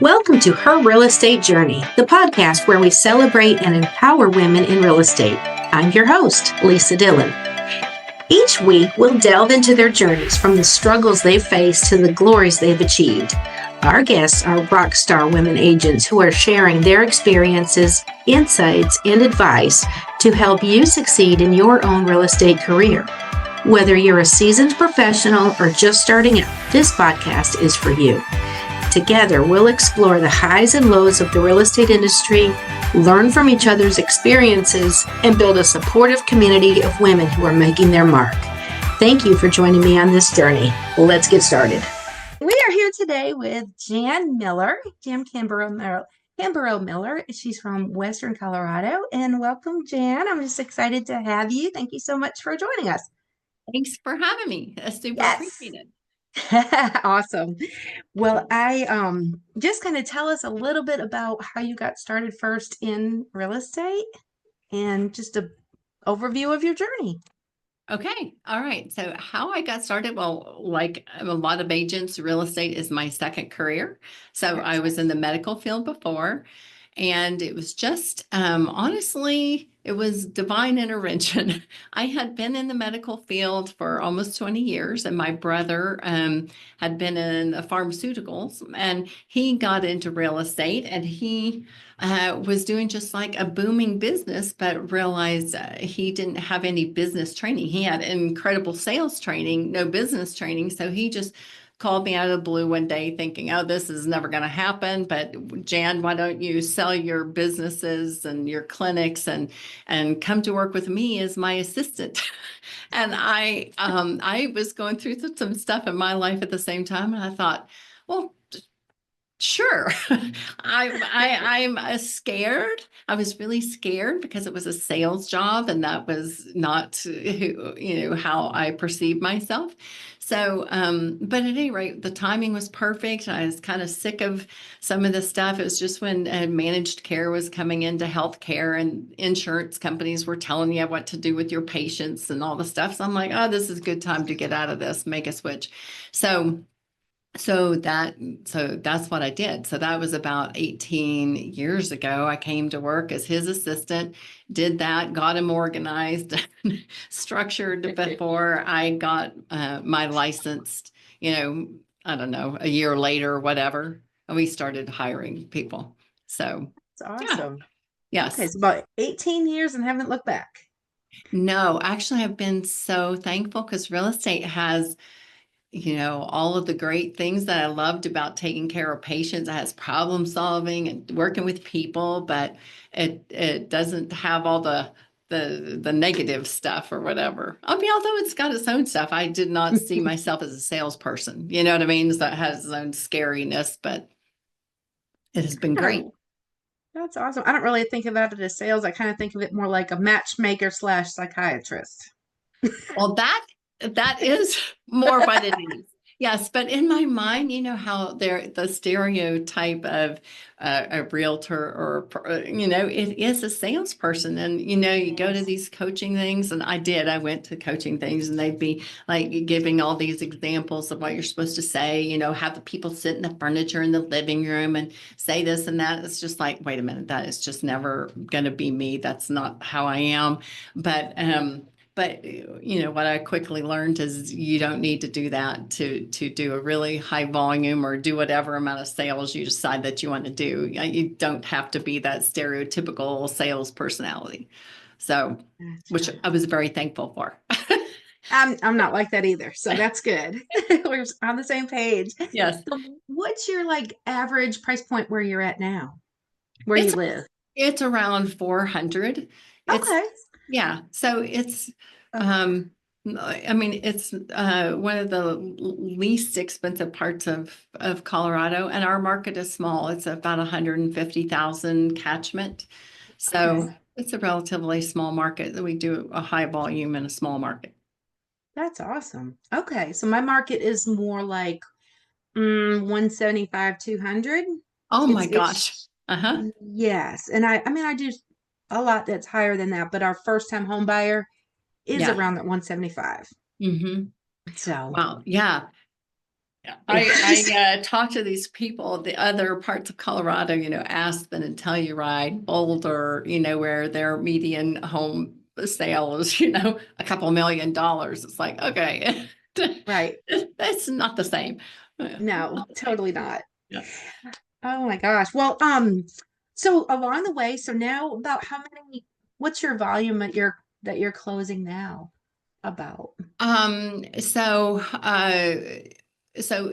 Welcome to Her Real Estate Journey, the podcast where we celebrate and empower women in real estate. I'm your host, Lisa Dillon. Each week, we'll delve into their journeys from the struggles they've faced to the glories they've achieved. Our guests are rock star women agents who are sharing their experiences, insights, and advice to help you succeed in your own real estate career. Whether you're a seasoned professional or just starting out, this podcast is for you. Together, we'll explore the highs and lows of the real estate industry, learn from each other's experiences, and build a supportive community of women who are making their mark. Thank you for joining me on this journey. Let's get started. We are here today with Jan Kimbrough Miller. She's from Western Colorado. And welcome, Jan. I'm just excited to have you. Thank you so much for joining us. Thanks for having me. I super appreciate it. Awesome. Well, I just kind of tell us a little bit about how you got started first in real estate and just an overview of your journey. Okay. All right. So how I got started, well, like a lot of agents, real estate is my second career. So I was in the medical field before, and it was just, honestly, it was divine intervention. I had been in the medical field for almost 20 years, and my brother had been in the pharmaceuticals, and he got into real estate, and he was doing just like a booming business, but realized he didn't have any business training. He had incredible sales training, no business training. So he just called me out of the blue one day thinking, oh, this is never going to happen. But Jan, why don't you sell your businesses and your clinics and come to work with me as my assistant? And I was going through some stuff in my life at the same time. And I thought, well, sure. I'm scared. I was really scared because it was a sales job, and that was not how I perceived myself. So, but at any rate, the timing was perfect. I was kind of sick of some of the stuff. It was just when managed care was coming into healthcare, and insurance companies were telling you what to do with your patients and all the stuff. So I'm like, oh, this is a good time to get out of this, make a switch. So that's what I did. So that was about 18 years ago. I came to work as his assistant, did that, got him organized, structured before I got my licensed, I don't know, a year later or whatever. And we started hiring people. So that's awesome. Yeah. Yes. Okay, so about 18 years and haven't looked back. No, actually, I've been so thankful because real estate has all of the great things that I loved about taking care of patients. It has problem solving and working with people, but it doesn't have all the negative stuff or whatever. I mean, although it's got its own stuff, I did not see myself as a salesperson. You know what I mean? So it has its own scariness, but it has been great. That's awesome. I don't really think of that as sales. I kind of think of it more like a matchmaker / psychiatrist. Well, that is more what it is. Yes, but in my mind, how the stereotype of a realtor or, it is a salesperson. And, you go to these coaching things, and I went to coaching things, and they'd be like giving all these examples of what you're supposed to say, have the people sit in the furniture in the living room and say this and that. It's just like, wait a minute, that is just never going to be me. That's not how I am. But what I quickly learned is you don't need to do that to do a really high volume or do whatever amount of sales you decide that you want to do. You don't have to be that stereotypical sales personality. So, which I was very thankful for. I'm not like that either. So that's good. We're on the same page. Yes. So what's your average price point where you're at now, where you live? It's around 400. Okay. Yeah. So it's, it's one of the least expensive parts of Colorado, and our market is small. It's about 150,000 catchment. So it's a relatively small market that we do a high volume in a small market. That's awesome. Okay. So my market is more like 175, 200. Oh my gosh. Yes. And I do a lot that's higher than that, but our first time home buyer is around that 175. Mm-hmm. So, well, yeah. I talk to these people, the other parts of Colorado, Aspen and Telluride, Boulder, where their median home sale is, a couple $1 million. It's like, okay, Right. that's not the same. No, Not the same. totally not. Yeah. Oh my gosh. Well, so along the way, so now about how many, what's your volume that you're closing now about? Um, so, uh, so,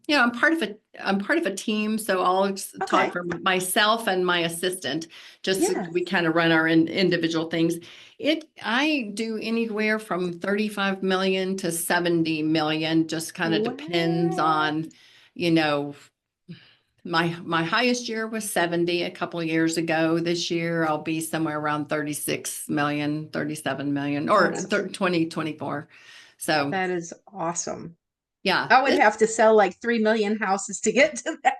I'm part of a team. So I'll talk Okay. for myself and my assistant, just so we Yes. kind of run our individual things. I do anywhere from 35 million to 70 million, just kind of depends Wow. on, you know, my highest year was 70 a couple of years ago. This year I'll be somewhere around 36 million, 37 million, or That's 2024. So that is awesome. yeah, I would have to sell like 3 million houses to get to that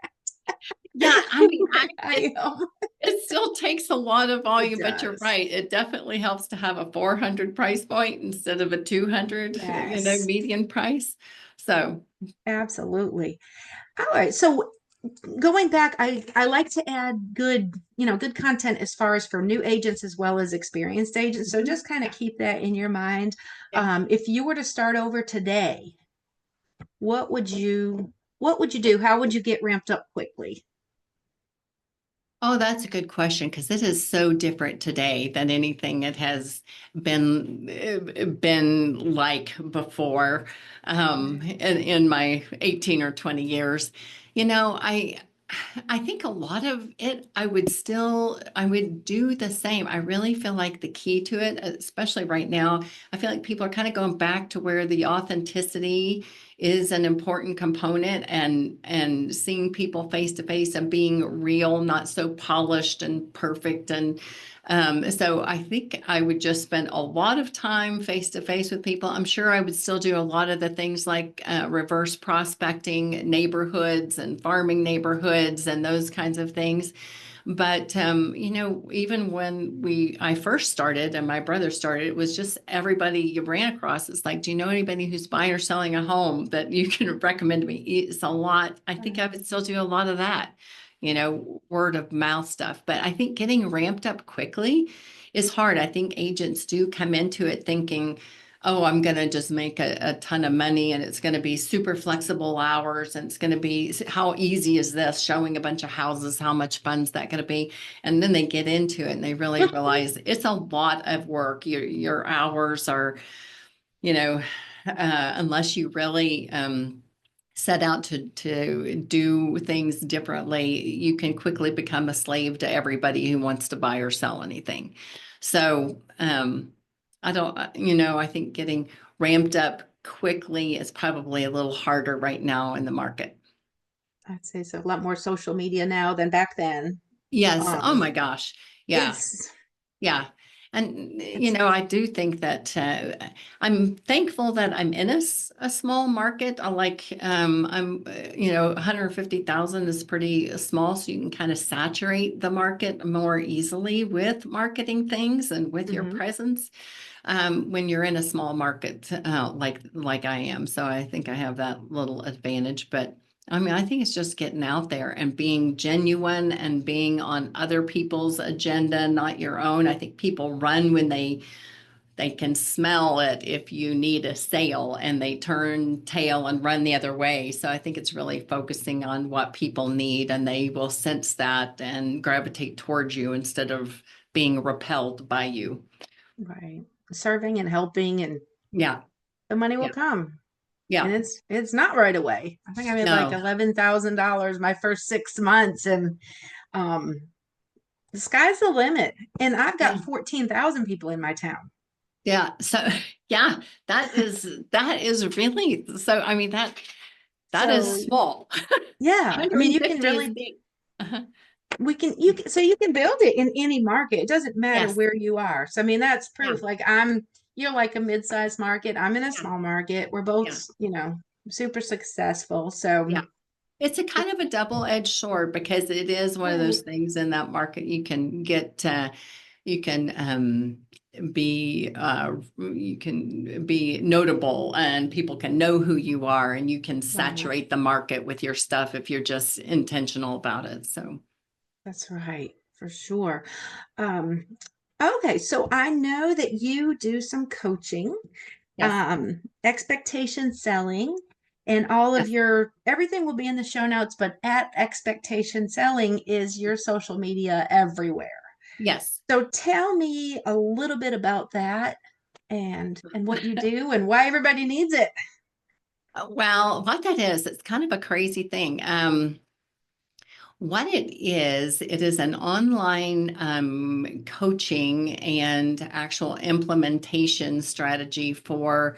yeah. I mean, where I am. it still takes a lot of It volume, but you're does. right. It definitely helps to have a 400 price point instead of a 200, Yes, median price. So absolutely. All right. So going back, I like to add good content as far as for new agents as well as experienced agents. So mhm, just kind of keep that in your mind. yeah. If you were to start over today, what would you do? How would you get ramped up quickly? Oh, that's a good question because it is so different today than anything it has been like before in my 18 or 20 years. You know, I think a lot of it I would do the same. I really feel like the key to it, especially right now, I feel like people are kind of going back to where the authenticity is an important component, and seeing people face to face and being real, not so polished and perfect. And so I think I would just spend a lot of time face to face with people. I'm sure I would still do a lot of the things like reverse prospecting neighborhoods and farming neighborhoods and those kinds of things. But even when I first started and my brother started, it was just everybody you ran across. It's like, do you know anybody who's buying or selling a home that you can recommend to me? It's a lot. I think I would still do a lot of that, word of mouth stuff. But I think getting ramped up quickly is hard. I think agents do come into it thinking, oh, I'm going to just make a ton of money and it's going to be super flexible hours and it's going to be how easy is this showing a bunch of houses, how much fun's that going to be? And then they get into it and they really realize it's a lot of work. Your hours are, you know, unless you really set out to do things differently, you can quickly become a slave to everybody who wants to buy or sell anything. So I don't, I think getting ramped up quickly is probably a little harder right now in the market. I'd say so. A lot more social media now than back then. Yes. Oh Um, my gosh. Yeah. it's Yeah. And, it's I do think that I'm thankful that I'm in a small market. I'm, 150,000 is pretty small, so you can kind of saturate the market more easily with marketing things and with your mhm. presence when you're in a small market like I am. So I think I have that little advantage. But I mean, I think it's just getting out there and being genuine and being on other people's agenda, not your own. I think people run when they can smell it if you need a sale and they turn tail and run the other way. So I think it's really focusing on what people need and they will sense that and gravitate towards you instead of being repelled by you. Right. Serving and helping, and Yeah. the money will Yeah. come. And Yeah. it's not right away. I think I made like No. $11,000 my first 6 months, and um, the sky's the limit. And I've Yeah. got 14,000 people in my town. Yeah. So yeah, that is really so I mean that So is small. yeah, I mean, you can 150 is really big. Uh-huh. you can build it in any market. It doesn't matter Yes. where you are. So I mean, that's Yeah. proof. Like you're like a mid-sized market. I'm in a Yeah. small market. We're both, Yeah. super successful. So Yeah. It's a kind of a double-edged sword because it is one of those right. things in that market you can get you can you can be notable and people can know who you are, and you can saturate the market with your stuff if you're just intentional about it. So That's right, for sure. Um, okay, so I know that you do some coaching, yes, expectation selling, and all of yes, your everything will be in the show notes, but at expectation selling is your social media everywhere. yes. So tell me a little bit about that and what you do and why everybody needs it. Well, what that is, it's kind of a crazy thing. What it is an online coaching and actual implementation strategy for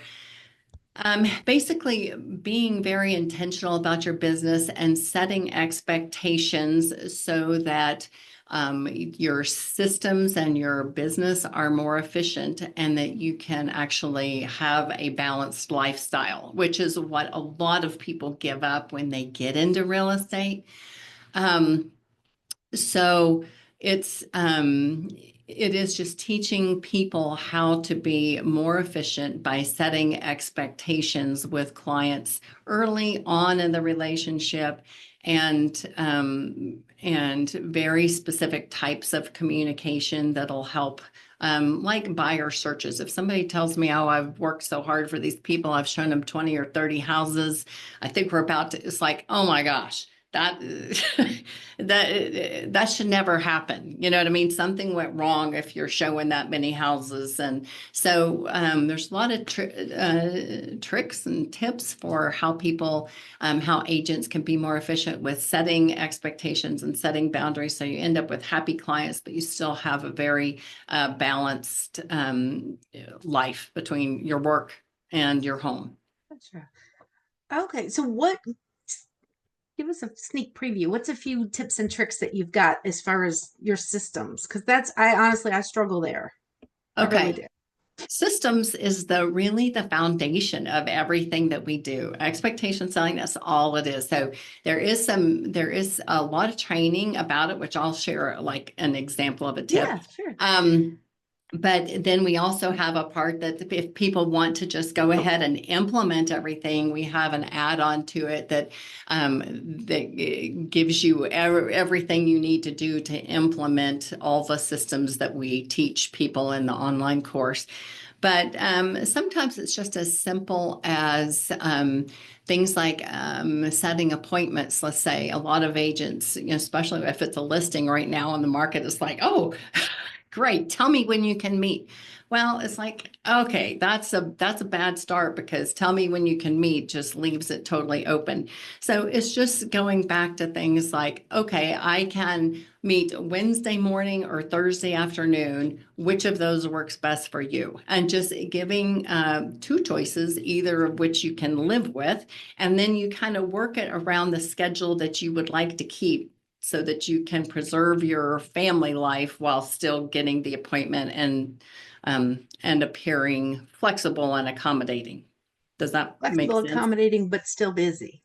basically being very intentional about your business and setting expectations so that your systems and your business are more efficient and that you can actually have a balanced lifestyle, which is what a lot of people give up when they get into real estate. Um, so it's it is just teaching people how to be more efficient by setting expectations with clients early on in the relationship, and very specific types of communication that'll help, like buyer searches. If somebody tells me, oh, I've worked so hard for these people, I've shown them 20 or 30 houses, I think we're about to, it's like, oh my gosh, that that should never happen. You know what I mean? Something went wrong if you're showing that many houses. And so there's a lot of tricks and tips for how people, how agents can be more efficient with setting expectations and setting boundaries. So you end up with happy clients, but you still have a very balanced life between your work and your home. Gotcha. Okay, so what, give us a sneak preview. What's a few tips and tricks that you've got as far as your systems? Because that's, I honestly, I struggle there. I really Okay. do. Systems is really the foundation of everything that we do. Expectation selling, that's all it is. So there is a lot of training about it, which I'll share like an example of a tip. Yeah, sure. But then we also have a part that if people want to just go ahead and implement everything, we have an add-on to it that that gives you everything you need to do to implement all the systems that we teach people in the online course. But sometimes it's just as simple as things like setting appointments. Let's say a lot of agents, you know, especially if it's a listing right now on the market, it's like, oh, great. Tell me when you can meet. Well, it's like, okay, that's a bad start, because tell me when you can meet just leaves it totally open. So it's just going back to things like, okay, I can meet Wednesday morning or Thursday afternoon. Which of those works best for you? And just giving two choices, either of which you can live with, and then you kind of work it around the schedule that you would like to keep, so that you can preserve your family life while still getting the appointment and appearing flexible and accommodating. Does that make Flexible, sense? accommodating, but still busy.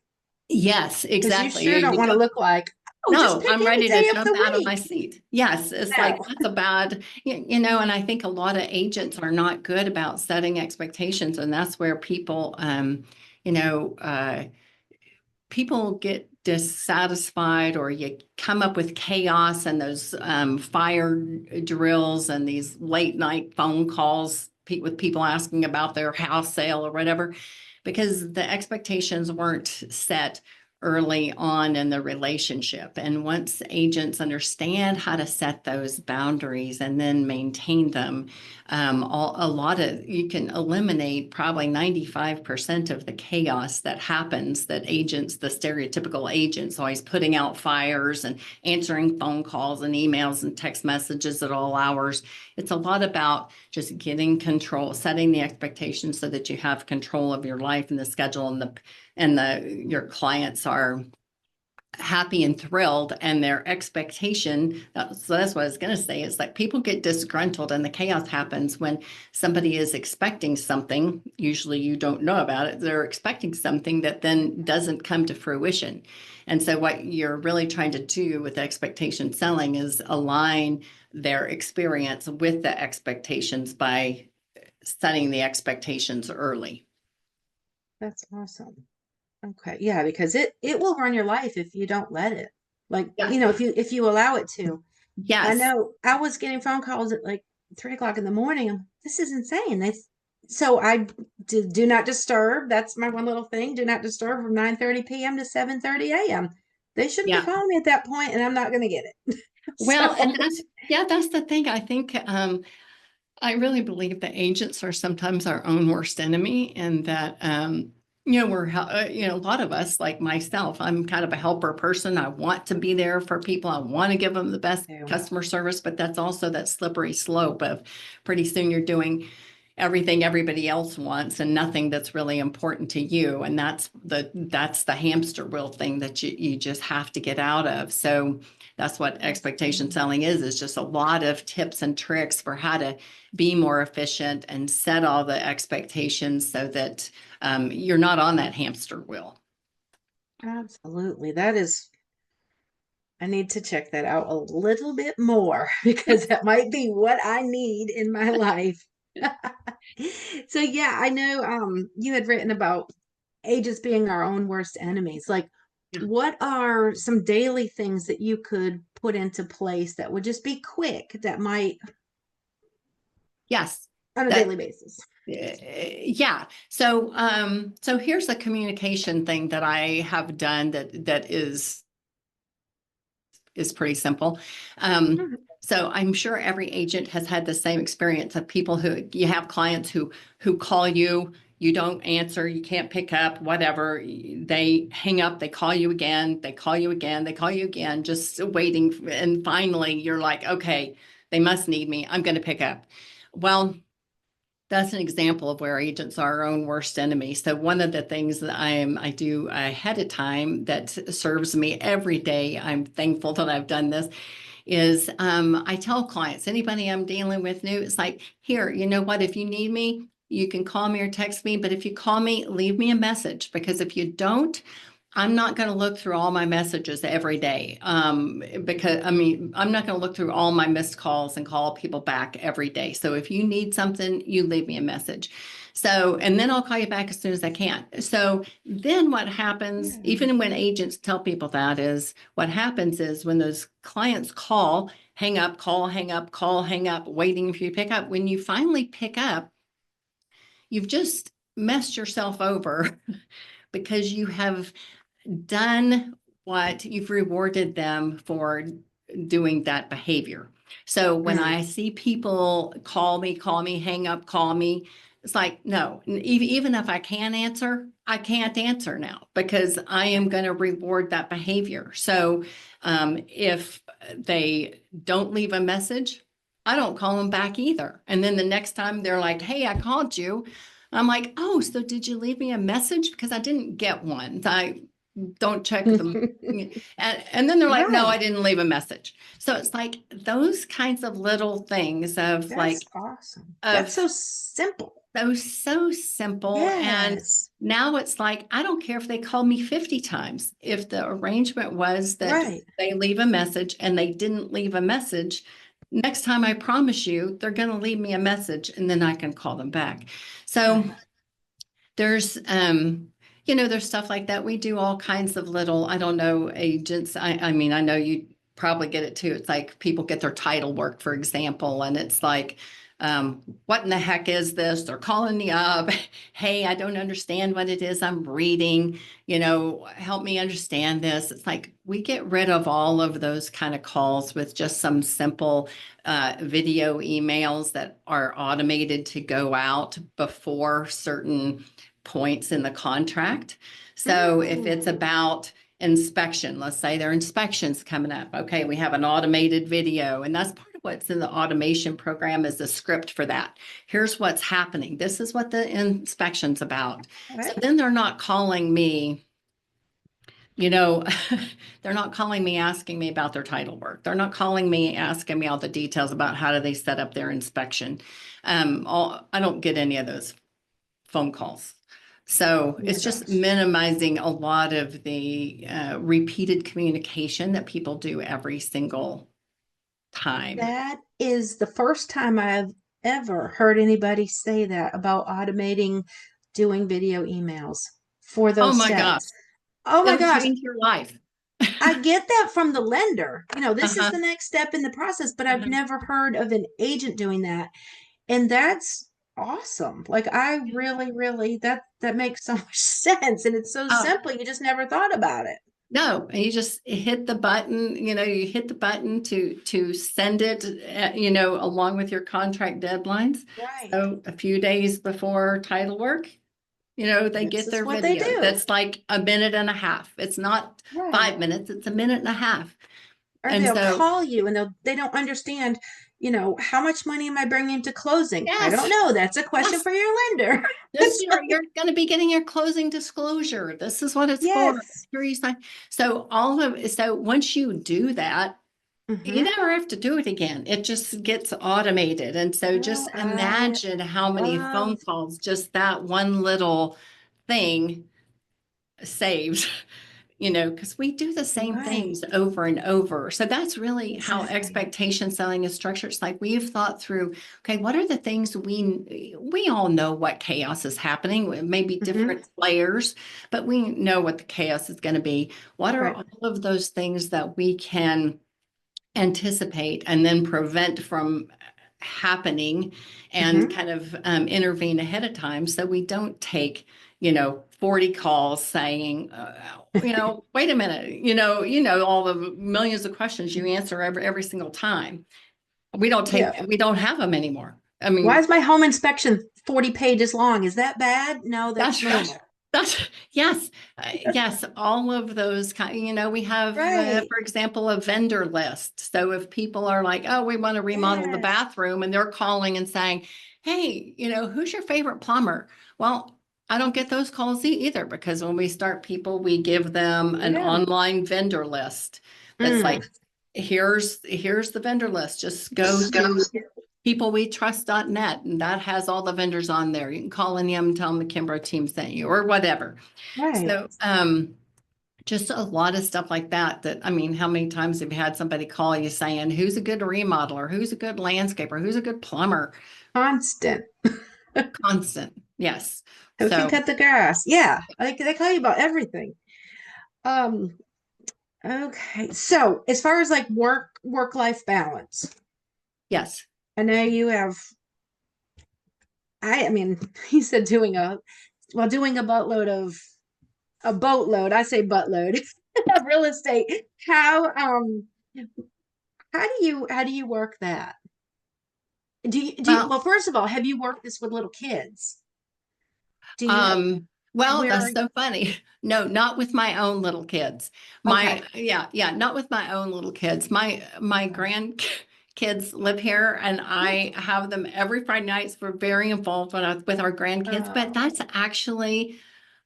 Yes, Because you exactly. sure don't You want to don't, look like, oh, just no, pick I'm any ready to day of jump the out of my week. seat. Yes, it's like No. that's a bad, you know, and I think a lot of agents are not good about setting expectations, and that's where people, you know, people get dissatisfied, or you come up with chaos and those fire drills and these late night phone calls with people asking about their house sale or whatever, because the expectations weren't set early on in the relationship. And once agents understand how to set those boundaries and then maintain them, a lot of, you can eliminate probably 95% of the chaos that happens, that agents, the stereotypical agents, always putting out fires and answering phone calls and emails and text messages at all hours. It's a lot about just getting control, setting the expectations so that you have control of your life and the schedule, and your clients are happy and thrilled, and their expectation, that's what I was going to say, is like people get disgruntled and the chaos happens when somebody is expecting something. Usually you don't know about it. They're expecting something that then doesn't come to fruition. And so what you're really trying to do with expectation selling is align their experience with the expectations by setting the expectations early. That's awesome. Okay. Yeah, because it will run your life if you don't let it. Like, Yes. if you allow it to. I Yes. know I was getting phone calls at like 3 o'clock in the morning. This is insane. So I do not disturb. That's my one little thing. Do not disturb from 9:30 p.m. to 7:30 a.m. They shouldn't be Yeah. calling me at that point, and I'm not going to get it. Well, So and that's the thing. I think I really believe that agents are sometimes our own worst enemy, and that a lot of us, like myself, I'm kind of a helper person. I want to be there for people. I want to give them the best customer service, but that's also that slippery slope of pretty soon you're doing everything everybody else wants and nothing that's really important to you. And that's the hamster wheel thing that you just have to get out of. So that's what expectation selling is just a lot of tips and tricks for how to be more efficient and set all the expectations so that you're not on that hamster wheel. absolutely. I need to check that out a little bit more because that might be what I need in my life. So yeah, I know you had written about agents being our own worst enemies. Like, Yeah. what are some daily things that you could put into place that would just be quick that might Yes. on a That daily basis? Yeah. So here's a communication thing that I have done that is pretty simple. Mhm. So I'm sure every agent has had the same experience of people who you have clients who call you, you don't answer, you can't pick up, whatever. They hang up, they call you again, they call you again, they call you again, just waiting. And finally you're like, okay, they must need me. I'm going to pick up. Well, that's an example of where agents are our own worst enemy. So one of the things that I do ahead of time that serves me every day, I'm thankful that I've done this, is I tell clients, anybody I'm dealing with new, it's like, here, you know what, if you need me, you can call me or text me, but if you call me, leave me a message, because if you don't, I'm not going to look through all my messages every day, because I'm not going to look through all my missed calls and call people back every day. So if you need something, you leave me a message. So, and then I'll call you back as soon as I can. So then what happens, Yeah. even when agents tell people that, is what happens is when those clients call, hang up, call, hang up, call, hang up, waiting for you to pick up. When you finally pick up, you've just messed yourself over because you have done what you've rewarded them for doing that behavior. So when Mm. I see people call me, hang up, call me, it's like, no, even if I can answer, I can't answer now because I am going to reward that behavior. So if they don't leave a message, I don't call them back either. And then the next time they're like, hey, I called you. I'm like, oh, so did you leave me a message? Because I didn't get one. I don't check them. And then they're like, no, I Right. didn't leave a message. So it's like those kinds of little things of That's like, awesome. That's so of simple. those so simple. And Yes. now it's like, I don't care if they call me 50 times. If the arrangement was that Right. they leave a message and they didn't leave a message, next time I promise you, they're going to leave me a message and then I can call them back. So Right. there's, there's stuff like that. We do all kinds of little, I don't know, agents. I mean, I know you probably get it too. It's like people get their title work, for example, and it's like, what in the heck is this? They're calling me up. Hey, I don't understand what it is I'm reading. Help me understand this. It's like we get rid of all of those kind of calls with just some simple video emails that are automated to go out before certain points in the contract. So if it's Mm. about inspection, let's say their inspection's coming up. Okay, we have an automated video, and that's part of what's in the automation program is the script for that. Here's what's happening. This is what the inspection's about. So Right. then they're not calling me you know, they're not calling me asking me about their title work. They're not calling me asking me all the details about how do they set up their inspection. I don't get any of those phone calls. So Oh my it's just gosh. minimizing a lot of the repeated communication that people do every single time. That is the first time I've ever heard anybody say that about automating doing video emails for Oh those my gosh, steps. Oh my it'll gosh. change your life. I get that from the lender. This is Uh-huh. the next step in the process, but I've Uh-huh. never heard of an agent doing that. And that's awesome. Like I really, really that makes so much sense. And it's so Oh, simple. You just never thought about it. no, and you just hit the button, you hit the button to send it, along with your contract deadlines. Right. So a few days before title work, they This get is their what they video. do. That's like a minute and a half. It's not Right. 5 minutes, it's a minute and a half. Or And they'll so, call you and they don't understand, how much money am I bringing to closing? I don't yes, know. That's a question yes, for your lender. this you're going to be getting your closing disclosure. This is what it's for. Yes. Here you sign. So once you do that, you Mm-hmm. never have to do it again. It just gets automated. And so just Well, I imagine how many love phone calls just that one little thing saves, because we do the same right. things over and over. So that's really how Exactly. expectation selling is structured. It's like we've thought through, okay, what are the things we all know what chaos is happening, maybe Mm-hmm. different layers, but we know what the chaos is going to be. What are Right. all of those things that we can anticipate and then prevent from happening and Mm-hmm. kind of intervene ahead of time so we don't take 40 calls saying wait a minute, all the millions of questions you answer every single time. Yeah. We don't have them anymore. I Why mean, is my home inspection 40 pages long? Is that bad? No, that's that's right. normal. That's yes, yes. All of those kind. We have, Right. for example, a vendor list. So if people are like, "Oh, we want to remodel the Yes. bathroom," and they're calling and saying, "Hey, who's your favorite plumber?" Well, I don't get those calls either because when we start people, we give them an Yeah. online vendor list. That's Mm. like, here's the vendor list. Just go Just go. to peoplewetrust.net, and that has all the vendors on there. You can call any of them and tell them the Kimbrough team sent you or whatever. Right. So just a lot of stuff like that, I mean, how many times have you had somebody call you saying, who's a good remodeler? Who's a good landscaper? Who's a good plumber? Constant. Constant. Yes. Who can So cut the grass? Yeah. They call you about everything. Um, okay. So as far as like work life balance, yes. I know you have I mean, he said doing a boatload, I say buttload of real estate. How do you work that? Well, Well, first of all, have you worked this with little kids? Do you have well, where that's so funny. No, not with my own little kids. okay. Yeah, not with my own little kids. My grandkids live here, and I have them every Friday nights. We're very involved with our grandkids, but Oh, that's actually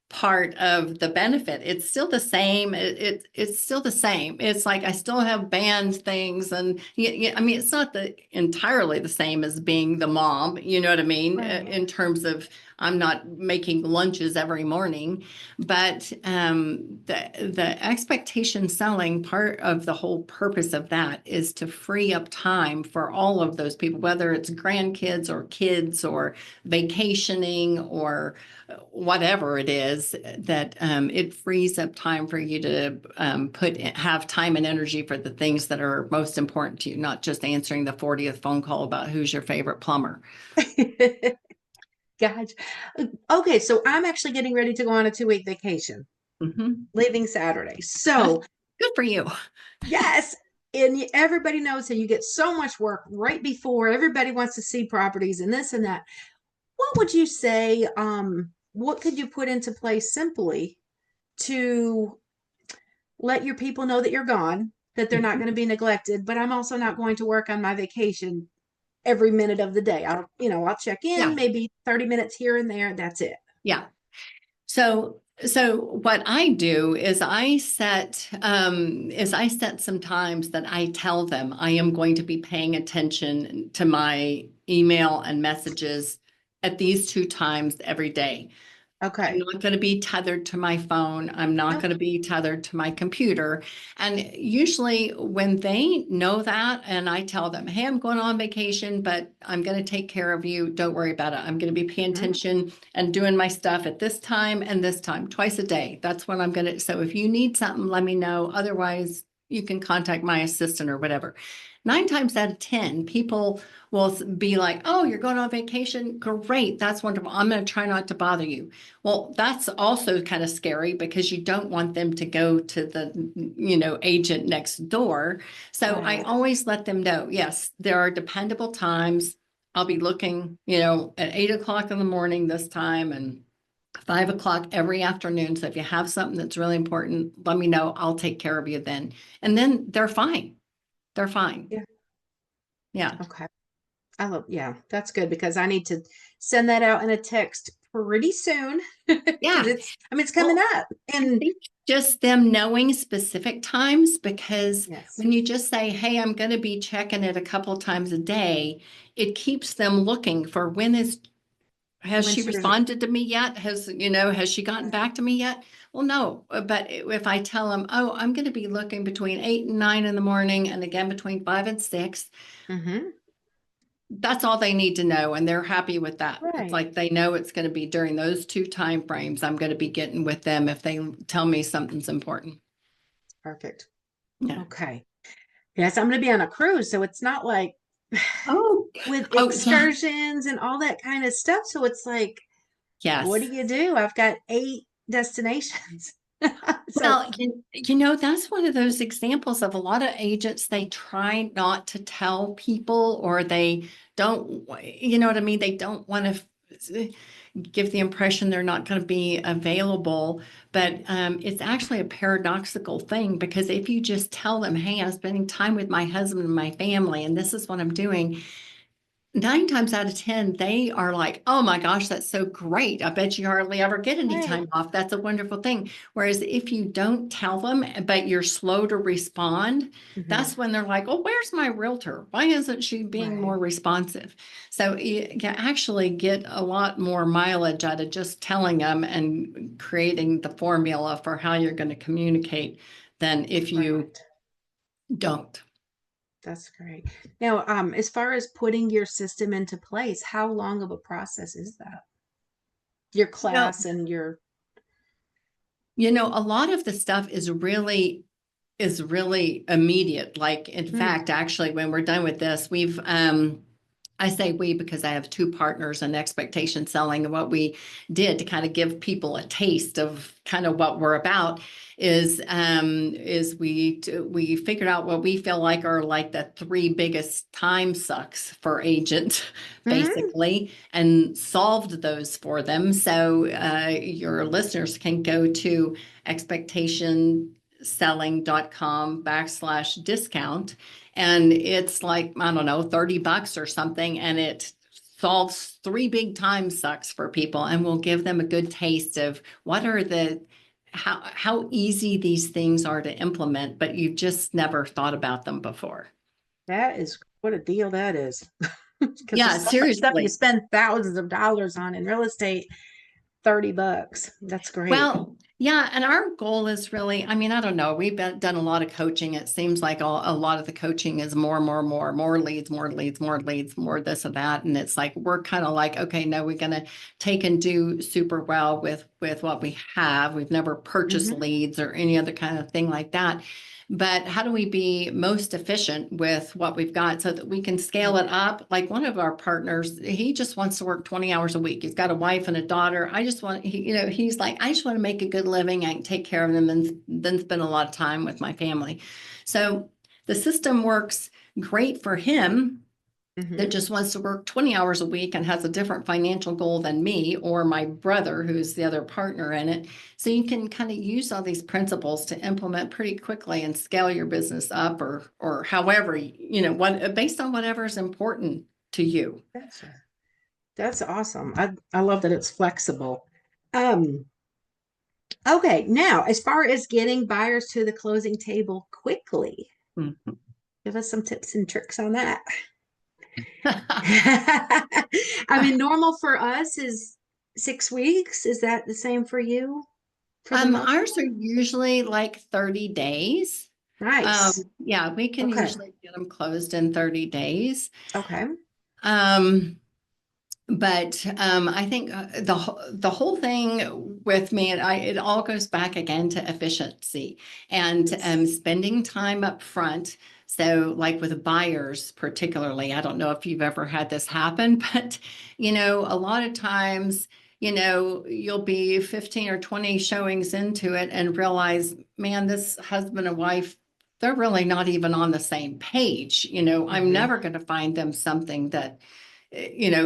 part of the benefit. It's still the same. It's still the same. It's like I still have band things, and I mean, it's not entirely the same as being the mom. You know what I mean? right. In terms of I'm not making lunches every morning, but the expectation selling part of the whole purpose of that is to free up time for all of those people, whether it's grandkids or kids or vacationing or whatever it is, that it frees up time for you to have time and energy for the things that are most important to you, not just answering the 40th phone call about who's your favorite plumber. Gotcha. Okay, so I'm actually getting ready to go on a 2-week vacation, Hmm. leaving Saturday. That's So good for you. yes, and everybody knows that you get so much work right before everybody wants to see properties and this and that. What would you say? What could you put into place simply to let your people know that you're gone, that they're not going to be neglected, but I'm also not going to work on my vacation every minute of the day. I'll check in Yeah, maybe 30 minutes here and there. That's it. yeah. So So what I do is I set some times that I tell them I am going to be paying attention to my email and messages at these two times every day. I'm Okay. not going to be tethered to my phone. I'm not Nope. going to be tethered to my computer. And usually, when they know that, and I tell them, hey, I'm going on vacation, but I'm going to take care of you. Don't worry about it. I'm going to be paying Mhm. attention and doing my stuff at this time and this time, twice a day. That's when I'm going to. So if you need something, let me know. Otherwise, you can contact my assistant or whatever. 9 times out of 10, people will be like, oh, you're going on vacation? Great. That's wonderful. I'm going to try not to bother you. Well, that's also kind of scary because you don't want them to go to the agent next door. So I Right. always let them know, yes, there are dependable times. I'll be looking, at 8 o'clock in the morning this time and 5 o'clock every afternoon. So if you have something that's really important, let me know. I'll take care of you then. And then they're fine. They're fine. Yeah. Yeah. Okay. Yeah, that's good because I need to send that out in a text pretty soon because Yeah. it's coming Well, up. I And think just them knowing specific times, because yes, when you just say, hey, I'm going to be checking it a couple times a day, it keeps them looking for has when she she was, responded to me yet? Has she gotten back to me yet? Well, no, but if I tell them, oh, I'm going to be looking between 8 and 9 in the morning and again between 5 and 6, mm-hmm, that's all they need to know. And they're happy with that. It's right. like they know it's going to be during those two time frames I'm going to be getting with them if they tell me something's important. Perfect. Yeah. Okay. Yes, I'm going to be on a cruise, so it's not like Oh, with oh, yeah. excursions and all that kind of stuff. So it's like, what do Yes. you do? I've got 8 destinations. So, Well, that's one of those examples of a lot of agents, they try not to tell people, or they don't, you know what I mean? They don't want to give the impression they're not going to be available. But it's actually a paradoxical thing, because if you just tell them, hey, I'm spending time with my husband and my family, and this is what I'm doing, 9 times out of 10, they are like, oh my gosh, that's so great. I bet you hardly ever get any right, time off. That's a wonderful thing. Whereas if you don't tell them, but you're slow to respond, hmm, that's when they're like, oh, where's my realtor? Why isn't she being right, more responsive? So you can actually get a lot more mileage out of just telling them and creating the formula for how you're going to communicate than if you right. don't. That's great. Now, as far as putting your system into place, how long of a process is that? Your You know, class and your, a lot of the stuff is really immediate. Like, in mm, fact, actually, when we're done with this, I say we because I have two partners in expectation selling. And what we did to kind of give people a taste of kind of what we're about is we figured out what we feel like are like the three biggest time sucks for agents, mm, basically, and solved those for them. So your listeners can go to expectationselling.com/discount, and it's like, I don't know, $30 or something, and it solves three big time sucks for people, and will give them a good taste of what are the how easy these things are to implement, but you've just never thought about them before. that is what a deal that is. Because Yeah, there's so much stuff you seriously. spend thousands of dollars on in real estate, $30. That's great. Well, yeah, and our goal is really, I mean, I don't know, done a lot of coaching. It seems like a lot of the coaching is more leads, more leads, more leads, more this and that. And it's like, we're kind of like, okay, no, we're going to take and do super well with what we have. We've never purchased Hmm. leads or any other kind of thing like that. But how do we be most efficient with what we've got so that we can scale Right. it up? Like, one of our partners, he just wants to work 20 hours a week. He's got a wife and a daughter. He's like, I just want to make a good living. I can take care of them and then spend a lot of time with my family. So the system works great for him, that Hmm. just wants to work 20 hours a week and has a different financial goal than me or my brother, who's the other partner in it. So you can kind of use all these principles to implement pretty quickly and scale your business up, or however, what, based on whatever is important to you. Gotcha. That's awesome. I love that it's flexible. Um, Okay, now as far as getting buyers to the closing table quickly, Mhm. give us some tips and tricks on that. I mean, normal for us is 6 weeks. Is that the same for you for the most Ours part? are usually like 30 days. Nice. Yeah, we can Okay. usually get them closed in 30 days. Okay. Um, but I think the whole thing with me, it all goes back again to efficiency and Yes. spending time up front. So, like with buyers, particularly, I don't know if you've ever had this happen, but a lot of times, you'll be 15 or 20 showings into it and realize, man, this husband and wife, they're really not even on the same page. I'm Hmm. never going to find them something that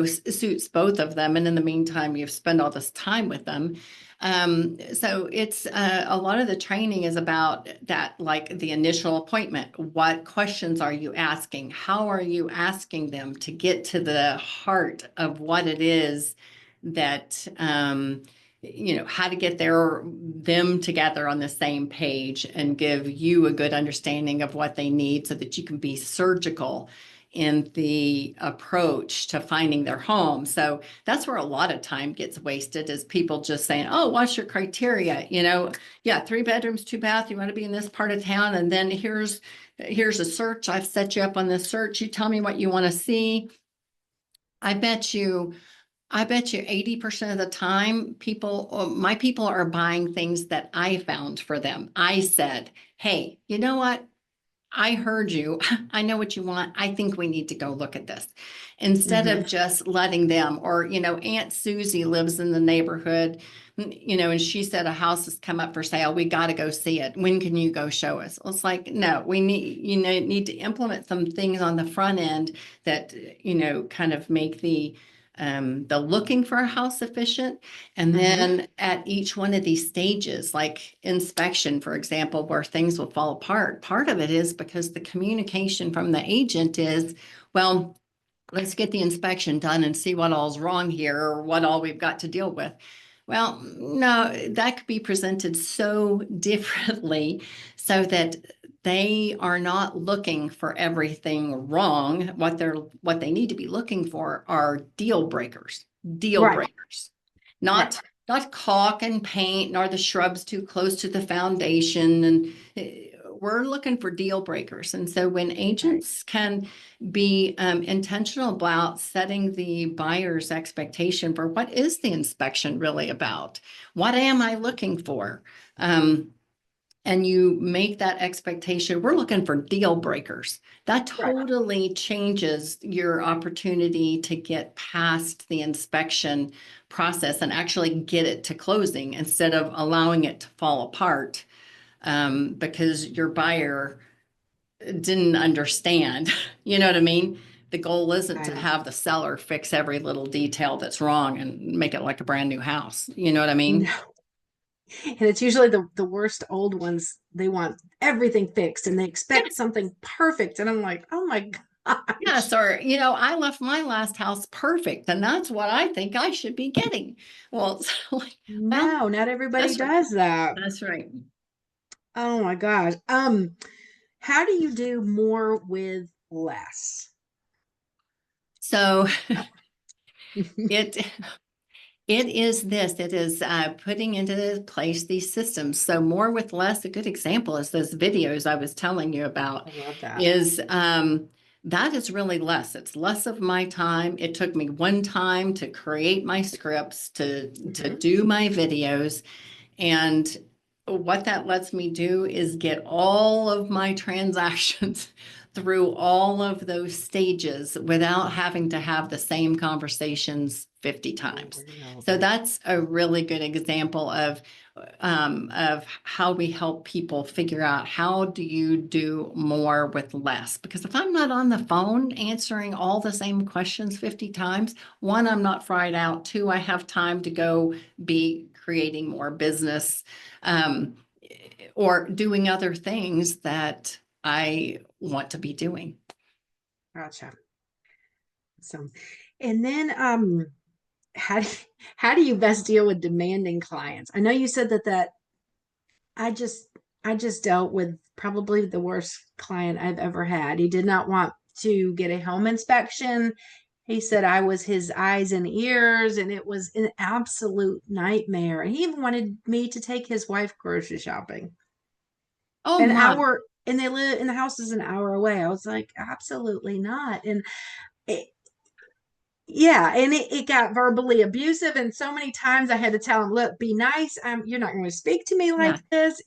suits both of them. And in the meantime, you've spent all this time with them. So it's a lot of the training is about that, like the initial appointment. What questions are you asking? How are you asking them to get to the heart of what it is that, how to get them together on the same page and give you a good understanding of what they need so that you can be surgical in the approach to finding their home. So that's where a lot of time gets wasted is people just saying, oh, what's your criteria? Yeah, 3 bedrooms, 2 bath, you want to be in this part of town. And then here's a search. I've set you up on this search. You tell me what you want to see. I bet you I bet you 80% of the time, my people are buying things that I found for them. I said, hey, you know what? I heard you. I know what you want. I think we need to go look at this. Instead Hmm. of just letting them, or, Aunt Susie lives in the neighborhood, and she said a house has come up for sale. We got to go see it. When can you go show us? Well, it's like, no, we need to implement some things on the front end that, kind of make the looking for a house efficient. And Hmm. then at each one of these stages, like inspection, for example, where things will fall apart, part of it is because the communication from the agent is, well, let's get the inspection done and see what all's wrong here or what all we've got to deal with. Well, no, that could be presented so differently so that they are not looking for everything wrong. What they need to be looking for are deal Right. breakers, Right. not caulk and paint, nor the shrubs too close to the foundation. And we're looking for deal breakers. And so when Right. agents can be intentional about setting the buyer's expectation for what is the inspection really about? What am I looking for? Um, and you make that expectation, we're looking for deal breakers. That Right. totally changes your opportunity to get past the inspection process and actually get it to closing instead of allowing it to fall apart because your buyer didn't understand. You know what I mean? The goal isn't to Right. have the seller fix every little detail that's wrong and make it like a brand new house. You know what I mean? No. And it's usually the worst old ones. They want everything fixed and they Yeah. expect something perfect. And I'm like, oh my Yes, gosh. or I left my last house perfect, and that's what I think I should be getting. Well, it's like, well, No, not everybody that's right. does that. That's right. Oh my gosh. How do you do more with less? So it it is putting into place these systems. So more with less. A good example is those videos I was telling you about. I love that. Is that is really less. It's less of my time. It took me one time to create my scripts, to Hmm. do my videos. And what that lets me do is get all of my transactions through all of those stages without having to have the same conversations 50 times. Over and So over. that's a really good example of how we help people figure out how do you do more with less. Because if I'm not on the phone answering all the same questions 50 times, one, I'm not fried out. Two, I have time to go be creating more business um, or doing other things that I want to be doing. Gotcha. So, and then how do how do you best deal with demanding clients? I know you said that I just I just dealt with probably the worst client I've ever had. He did not want to get a home inspection. He said I was his eyes and ears, and it was an absolute nightmare. And he even wanted me to take his wife grocery shopping. Oh An my, hour, and they live in the house is an hour away. I was like, absolutely not. And it, yeah, and it got verbally abusive, and so many times I had to tell him, look, be nice. You're not going to speak to me like yeah, this.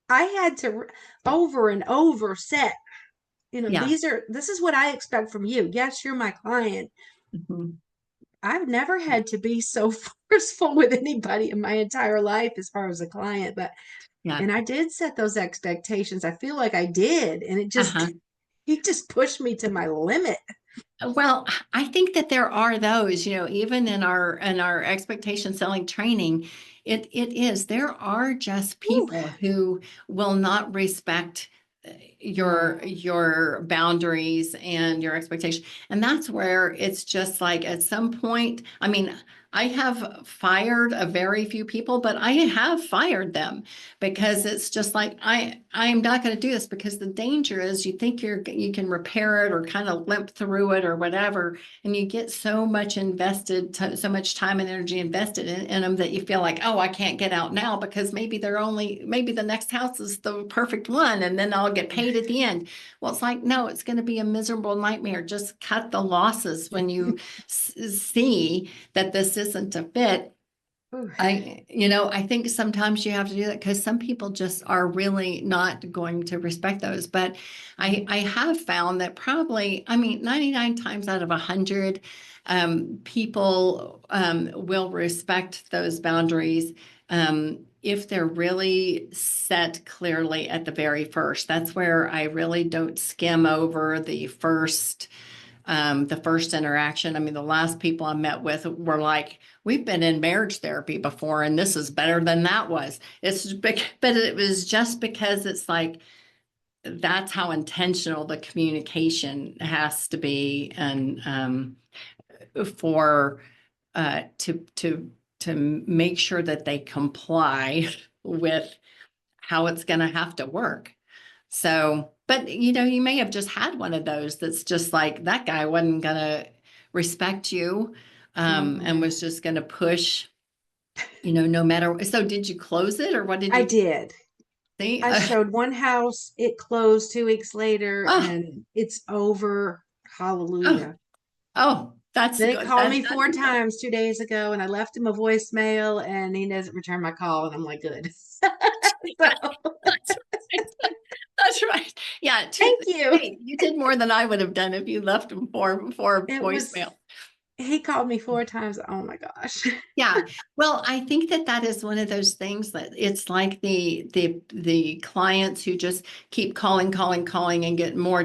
I had to over and over set, yeah. this is what I expect from you. Yes, you're my client. Mhm. I've never had to be so forceful with anybody in my entire life as far as a client, but Yeah. and I did set those expectations. I feel like I did, and Uh-huh. he just pushed me to my limit. Well, I think that there are those, even in our expectation selling training, it is there are just Whew. people who will not respect your boundaries and your expectation. And that's where it's just like at some point, I mean, I have fired a very few people, but I have fired them because it's just like I'm not going to do this because the danger is you think you can repair it or kind of limp through it or whatever, and you get so much invested, so much time and energy invested in them that you feel like, oh, I can't get out now because maybe the next house is the perfect one, and then I'll get paid at the end. Well, it's like, no, it's going to be a miserable nightmare. Just cut the losses when you see that this isn't a fit. I think sometimes you have to do that because some people just are really not going to respect those. But I have found that probably, I mean, 99 times out of 100, people will respect those boundaries if they're really set clearly at the very first. That's where I really don't skim over the first interaction. I mean, the last people I met with were like, we've been in marriage therapy before, and this is better than that was. But it was just because it's like, that's how intentional the communication has to be. And for to make sure that they comply with how it's going to have to work. So, but you may have just had one of those that's just like that guy wasn't going to respect you, and Mhm. was just going to push, no matter. So, did you close it or what did I you did. see? I showed one house, it closed 2 weeks later, Oh, and it's over. oh, Hallelujah. oh, that's Then he good. called me That's four good. times 2 days ago, and I left him a voicemail, and he doesn't return my call. And I'm like, good. So That's right. That's right. Yeah. thank you. Hey, you did more than I would have done if you left them for It was, voicemail. he called me 4 times. Oh my gosh. Yeah. Well, I think that that is one of those things that it's like the clients who just keep calling, calling, calling and get more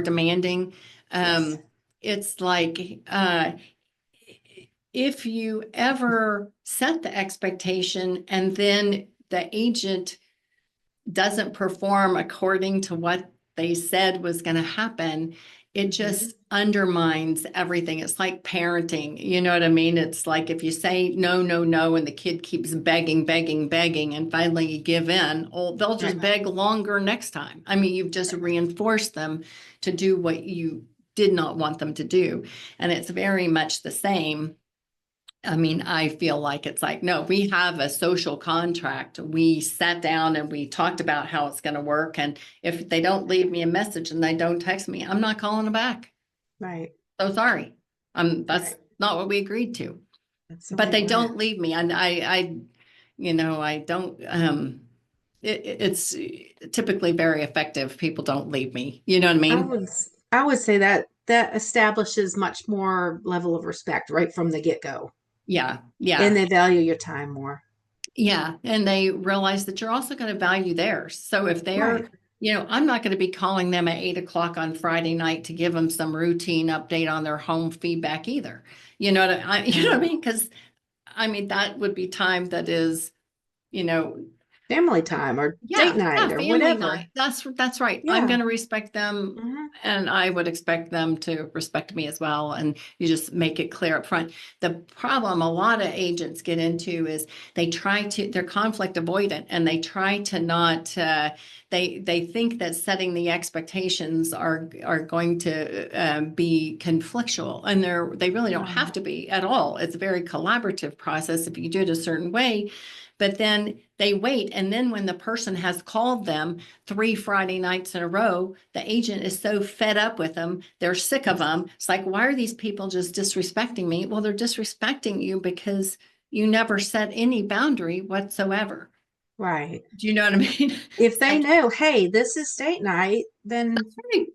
demanding. Yes. Um, it's like if you ever set the expectation and then the agent doesn't perform according to what they said was going to happen, it Mhm. just undermines everything. It's like parenting. You know what I mean? It's like if you say no, no, no, and the kid keeps begging, begging, begging, and finally you give in, oh, they'll just Right. beg longer next time. I mean, you've just reinforced them to do what you did not want them to do. And it's very much the same. I mean, I feel like it's like, no, we have a social contract. We sat down and we talked about how it's going to work. And if they don't leave me a message and they don't text me, I'm not calling them back. Right. So sorry. That's Right. not what we agreed to. That's the But way it they went. don't leave me. And I don't, it's typically very effective. People don't leave me. You know what I I mean? would I would say that that establishes much more level of respect right from the get-go. Yeah. And Yeah. they value your time more. Yeah, and they realize that you're also going to value theirs. So if Right. I'm not going to be calling them at 8 o'clock on Friday night to give them some routine update on their home feedback either. You know what I Right. mean? Because I mean that would be time that is, you know, family time or Yeah, date night or family whatever. night. That's right. Yeah. I'm going to respect them, Mhm. and I would expect them to respect me as well. And you just make it clear up front. The problem a lot of agents get into is they're conflict avoidant, and they try to not. They think that setting the expectations are going to be conflictual, and they really don't have to be at all. It's a very collaborative process if you do it a certain way. But then they wait. And then when the person has called them 3 Friday nights in a row, the agent is so fed up with them. They're sick of them. It's like, why are these people just disrespecting me? Well, they're disrespecting you because you never set any boundary whatsoever. Right. Do you know what I mean? If they Like, know, hey, this is date night, then right.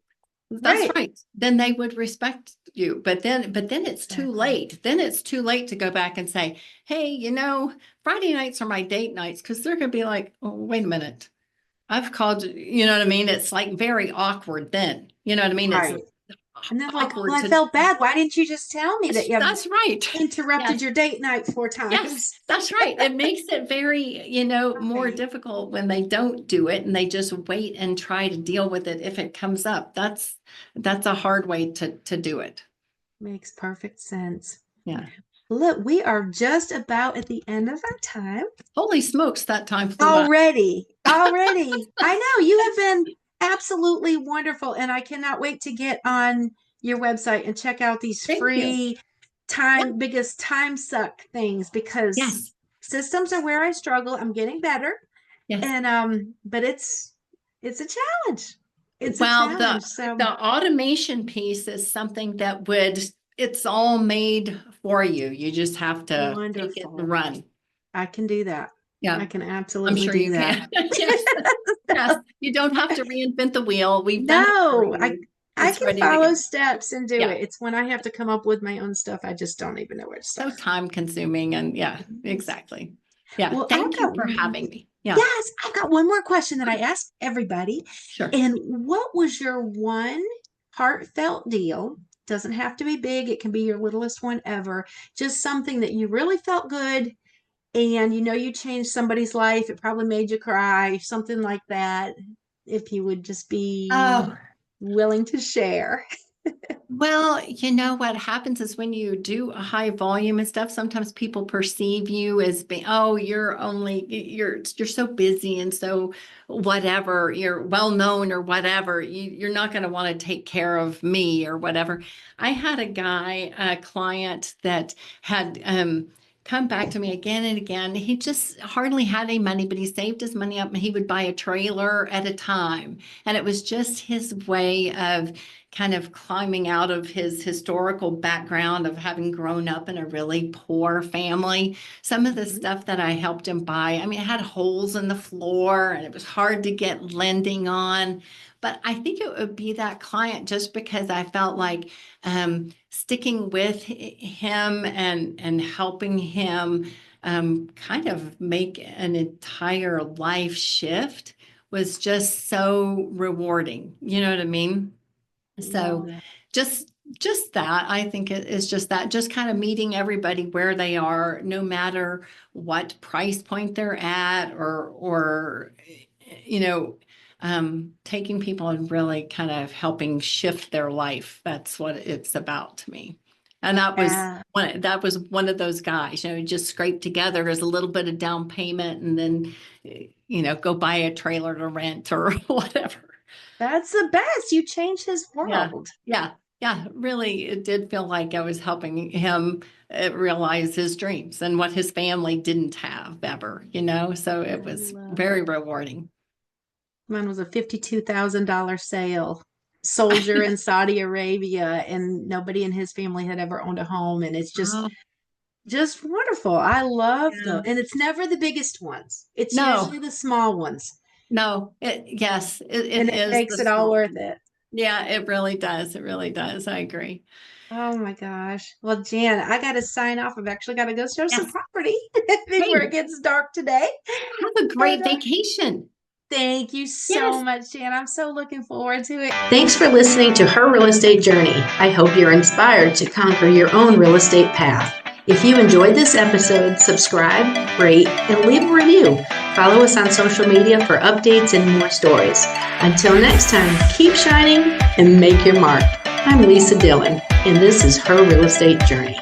That's right. Then they would respect you. But then it's too late. Then it's too late to go back and say, hey, Friday nights are my date nights, because they're going to be like, oh, wait a minute. I've called, you know what I mean? It's like very awkward then. You know what I mean? Right. It's And they're like, awkward well, I felt bad. Why didn't you just tell me that you that's right. interrupted Yes. your date night 4 times? Yes, that's right. It makes it very, more difficult when they don't do it and they just wait and try to deal with it if it comes up. That's a hard way to do it. Makes perfect sense. Yeah. Look, we are just about at the end of our time. Holy smokes, that time flew by. Already. I know you have been absolutely wonderful, and I cannot wait to get on your website and check out these free biggest time suck things, because systems are where I struggle. I'm getting better. Yes. And but it's a challenge. It's a challenge. The automation piece is something that it's all made for you. You just have to take it and run. I can do that. Yeah, I can absolutely. I'm sure do you that. Can. Yes. You don't have to reinvent the wheel. I can follow steps and do it. It's when I have to come up with my own stuff, I just don't even know where to start. So time consuming, and exactly. Yeah. Well, thank you for having me. Yeah. Yes, I've got one more question that I ask everybody. Sure. And what was your one heartfelt deal? Doesn't have to be big. It can be your littlest one ever. Just something that you really felt good, and you changed somebody's life. It probably made you cry, something like that. If you would just be willing to share. Well, what happens is when you do a high volume and stuff, sometimes people perceive you as being, you're so busy and so whatever, you're well known or whatever, you're not going to want to take care of me or whatever. I had a client that had come back to me again and again. He just hardly had any money, but he saved his money up and he would buy a trailer at a time. And it was just his way of kind of climbing out of his historical background of having grown up in a really poor family. Some of the stuff that I helped him buy, it had holes in the floor and it was hard to get lending on. But I think it would be that client just because I felt like sticking with him and helping him kind of make an entire life shift was just so rewarding. You know what I mean? So just that, I think it is just that, just kind of meeting everybody where they are, no matter what price point they're at or taking people and really kind of helping shift their life. That's what it's about to me. And that was one of those guys, just scrape together as a little bit of down payment and then, go buy a trailer to rent or whatever. That's the best. You changed his world. Yeah. Really, it did feel like I was helping him realize his dreams and what his family didn't have ever, so it was very rewarding. Mine was a $52,000 sale. Soldier in Saudi Arabia, and nobody in his family had ever owned a home. And it's just wonderful. I love them. And it's never the biggest ones. It's usually the small ones. No, it makes it all worth it. Yeah, it really does. It really does. I agree. Oh my gosh. Well, Jan, I got to sign off. I've actually got to go show some property before it gets dark today. Have a great vacation. Thank you so much, Jan. I'm so looking forward to it. Thanks for listening to Her Real Estate Journey. I hope you're inspired to conquer your own real estate path. If you enjoyed this episode, subscribe, rate, and leave a review. Follow us on social media for updates and more stories. Until next time, keep shining and make your mark. I'm Lisa Dillon, and this is Her Real Estate Journey.